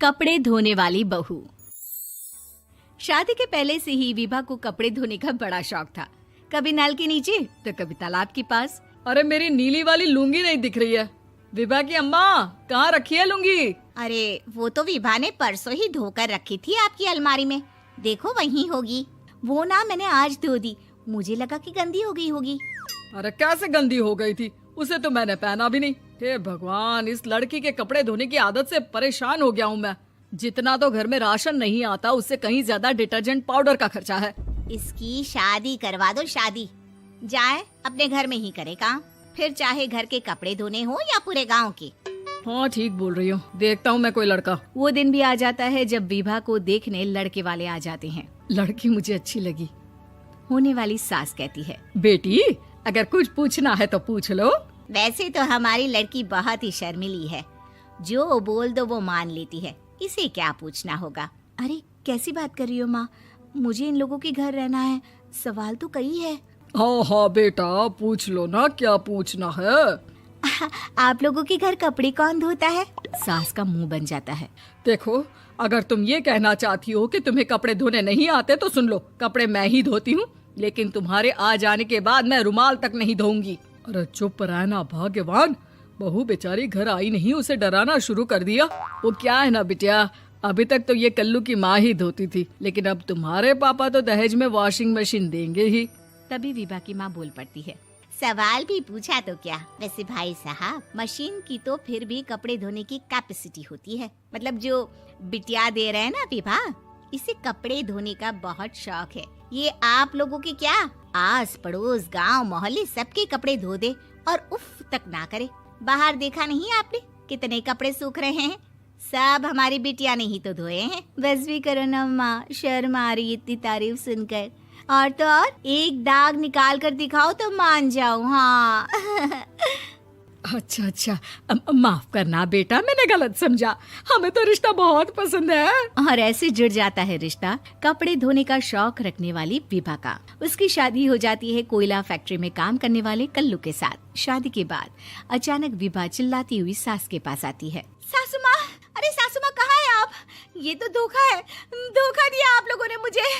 कपड़े धोने वाली बहू। शादी के पहले से ही विभा को कपड़े धोने का बड़ा शौक था। कभी नल के नीचे तो कभी तालाब के पास। अरे मेरी नीली वाली लुंगी नहीं दिख रही है। विभा की अम्मा, कहाँ रखी है लुंगी? अरे वो तो विभा ने परसों ही धोकर रखी थी आपकी अलमारी में, देखो वहीं होगी। वो ना मैंने आज धो दी, मुझे लगा कि गंदी हो गई होगी। अरे कैसे गंदी हो गई थी? उसे तो मैंने पहना भी नहीं। हे भगवान, इस लड़की के कपड़े धोने की आदत से परेशान हो गया हूँ मैं। जितना तो घर में राशन नहीं आता, उससे कहीं ज्यादा डिटर्जेंट पाउडर का खर्चा है। इसकी शादी करवा दो, शादी जाए अपने घर में ही करे काम, फिर चाहे घर के कपड़े धोने हो या पूरे गांव के। हाँ ठीक बोल रही हूँ, देखता हूँ मैं कोई लड़का। वो दिन भी आ जाता है जब विभा को देखने लड़के वाले आ जाते हैं। लड़की मुझे अच्छी लगी। होने वाली सास कहती है, बेटी अगर कुछ पूछना है तो पूछ लो। वैसे तो हमारी लड़की बहुत ही शर्मीली है, जो बोल दो वो मान लेती है, इसे क्या पूछना होगा। अरे कैसी बात कर रही हो माँ, मुझे इन लोगों के घर रहना है, सवाल तो कई है। हाँ हाँ बेटा, पूछ लो ना, क्या पूछना है। आप लोगों के घर कपड़े कौन धोता है? सास का मुंह बन जाता है। देखो, अगर तुम ये कहना चाहती हो कि तुम्हें कपड़े धोने नहीं आते तो सुन लो, कपड़े मैं ही धोती हूँ, लेकिन तुम्हारे आ जाने के बाद मैं रुमाल तक नहीं धोऊंगी। अरे चुप रहना भाग्यवान, बहू बेचारी घर आई नहीं, उसे डराना शुरू कर दिया। वो क्या है ना बिटिया, अभी तक तो ये कल्लू की माँ ही धोती थी, लेकिन अब तुम्हारे पापा तो दहेज में वॉशिंग मशीन देंगे ही। तभी विभा की माँ बोल पड़ती है, सवाल भी पूछा तो क्या। वैसे भाई साहब, मशीन की तो फिर भी कपड़े धोने की कैपेसिटी होती है। मतलब जो बिटिया दे रहे हैं ना विभा, इसे कपड़े धोने का बहुत शौक है। ये आप लोगों के क्या, आस पड़ोस गांव मोहल्ले सबके कपड़े धो दे और उफ तक ना करे। बाहर देखा नहीं आपने कितने कपड़े सूख रहे हैं? सब हमारी बिटिया ने ही तो धोए हैं। बस भी करो ना माँ, शर्म आ रही इतनी तारीफ सुनकर। और तो और एक दाग निकाल कर दिखाओ तो मान जाऊं। हाँ अच्छा, माफ करना बेटा, मैंने गलत समझा। हमें तो रिश्ता बहुत पसंद है। और ऐसे जुड़ जाता है रिश्ता कपड़े धोने का शौक रखने वाली विभा का। उसकी शादी हो जाती है कोयला फैक्ट्री में काम करने वाले कल्लू के साथ। शादी के बाद अचानक विभा चिल्लाती हुई सास के पास आती है। सासू माँ, अरे सासू माँ कहाँ है आप? ये तो धोखा है, धोखा दिया आप लोगों ने मुझे।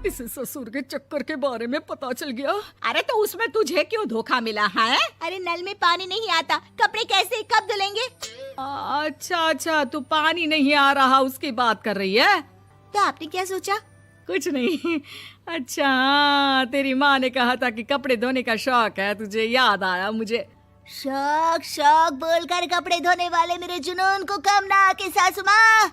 इसे ससुर के चक्कर के बारे में पता चल गया। अरे तो उसमें तुझे क्यों धोखा मिला है? अरे नल में पानी नहीं आता, कपड़े कैसे कब धुलेंगे? अच्छा, तू पानी नहीं आ रहा उसकी बात कर रही है। तो आपने क्या सोचा? कुछ नहीं। अच्छा हाँ, तेरी माँ ने कहा था कि कपड़े धोने का शौक है तुझे, याद आया मुझे। शौक बोलकर कपड़े धोने वाले मेरे जुनून को कम ना आके सासू माँ,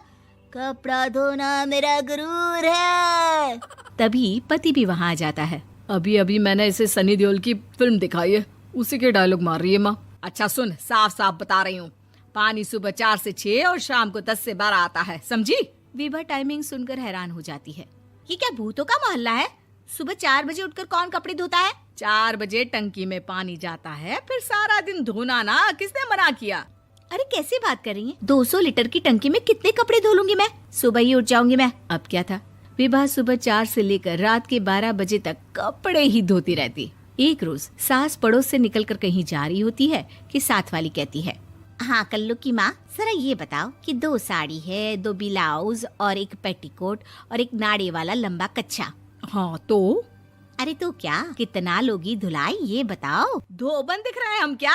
कपड़ा धोना मेरा गुरूर है। तभी पति भी वहाँ आ जाता है। अभी मैंने इसे सनी देओल की फिल्म दिखाई है, उसी के डायलॉग मार रही है माँ। अच्छा सुन, साफ बता रही हूँ, पानी सुबह 4 से 6 और शाम को 10 से 12 आता है, समझी? विभा टाइमिंग सुनकर हैरान हो जाती है। ये क्या भूतों का मोहल्ला है? सुबह 4 बजे उठकर कौन कपड़े धोता है? 4 बजे टंकी में पानी जाता है, फिर सारा दिन धोना ना, किसने मना किया? अरे कैसी बात कर रही हैं? 200 लीटर की टंकी में कितने कपड़े धो लूंगी मैं? सुबह ही उठ जाऊंगी मैं। अब क्या था, विभा सुबह 4 से लेकर रात के 12 बजे तक कपड़े ही धोती रहती। एक रोज सास पड़ोस से निकलकर कहीं जा रही होती है कि साथ वाली कहती है, हाँ कल्लू की माँ, जरा ये बताओ कि 2 साड़ी है, 2 ब्लाउज और एक पेटीकोट और एक नाड़े वाला लंबा कच्छा। हाँ तो? अरे तो क्या, कितना लोगी धुलाई ये बताओ। धोबन दिख रहे हैं हम क्या?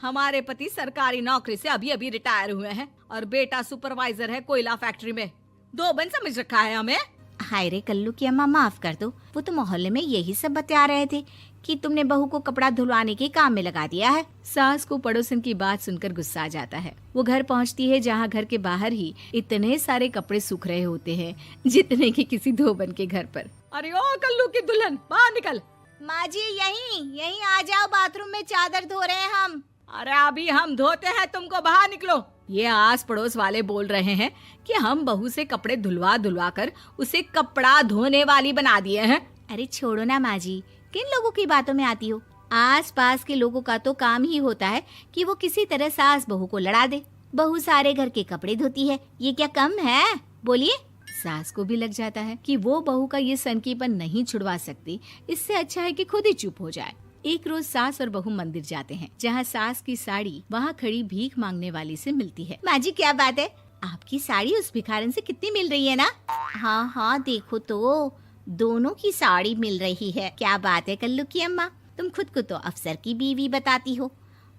हमारे पति सरकारी नौकरी से अभी रिटायर हुए हैं और बेटा सुपरवाइजर है कोयला फैक्ट्री में। धोबन समझ रखा है हमें। हाय रे कल्लू की अम्मा, माफ कर दो, वो तो मोहल्ले में यही सब बता रहे थे कि तुमने बहू को कपड़ा धुलवाने के काम में लगा दिया है। सास को पड़ोसन की बात सुनकर गुस्सा आ जाता है। वो घर पहुंचती है जहां घर के बाहर ही इतने सारे कपड़े सूख रहे होते हैं जितने कि किसी धोबन के घर पर। अरे ओ कल्लू की दुल्हन, बाहर निकल। माँ जी यहीं आ जाओ, बाथरूम में चादर धो रहे हैं हम। अरे अभी हम धोते हैं, तुमको बाहर निकलो। ये आस पड़ोस वाले बोल रहे हैं कि हम बहू से कपड़े धुलवा कर उसे कपड़ा धोने वाली बना दिए हैं। अरे छोड़ो ना माँ जी, किन लोगों की बातों में आती हो? आस पास के लोगों का तो काम ही होता है कि वो किसी तरह सास बहू को लड़ा दे। बहू सारे घर के कपड़े धोती है, ये क्या कम है? बोलिए। सास को भी लग जाता है कि वो बहू का ये सनकीपन नहीं छुड़वा सकती, इससे अच्छा है कि खुद ही चुप हो जाए। एक रोज सास और बहू मंदिर जाते हैं, जहाँ सास की साड़ी वहाँ खड़ी भीख मांगने वाली से मिलती है। माँ जी क्या बात है, आपकी साड़ी उस भिखारन से कितनी मिल रही है ना? हाँ हाँ देखो तो, दोनों की साड़ी मिल रही है। क्या बात है कल्लू की अम्मा, तुम खुद को तो अफसर की बीवी बताती हो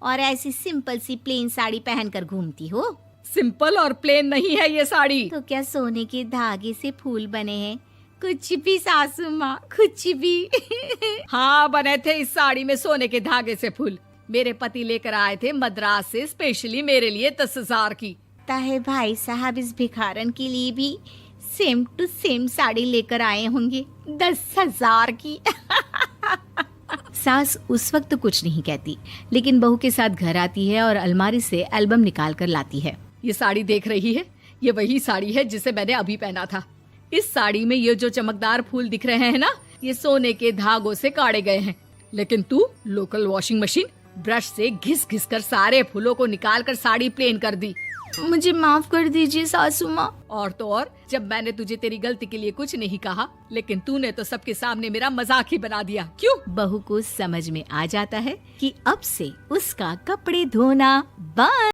और ऐसी सिंपल सी प्लेन साड़ी पहनकर घूमती हो। सिंपल और प्लेन नहीं है ये साड़ी। तो क्या सोने के धागे से फूल बने हैं? कुछ भी सासू माँ, कुछ भी। हाँ बने थे इस साड़ी में सोने के धागे से फूल। मेरे पति लेकर आए थे मद्रास से स्पेशली मेरे लिए 10,000 की। ताहे भाई साहब इस भिखारन के लिए भी सेम टू सेम साड़ी लेकर आए होंगे 10,000 की। सास उस वक्त तो कुछ नहीं कहती, लेकिन बहू के साथ घर आती है और अलमारी से एल्बम निकाल कर लाती है। ये साड़ी देख रही है, ये वही साड़ी है जिसे मैंने अभी पहना था। इस साड़ी में ये जो चमकदार फूल दिख रहे हैं ना, ये सोने के धागों से काढ़े गए हैं। लेकिन तू लोकल वॉशिंग मशीन ब्रश से घिस घिस कर सारे फूलों को निकाल कर साड़ी प्लेन कर दी। मुझे माफ कर दीजिए सासू माँ। और तो और, जब मैंने तुझे तेरी गलती के लिए कुछ नहीं कहा, लेकिन तूने तो सबके सामने मेरा मजाक ही बना दिया। क्यों? बहू को समझ में आ जाता है कि अब से उसका कपड़े धोना बंद।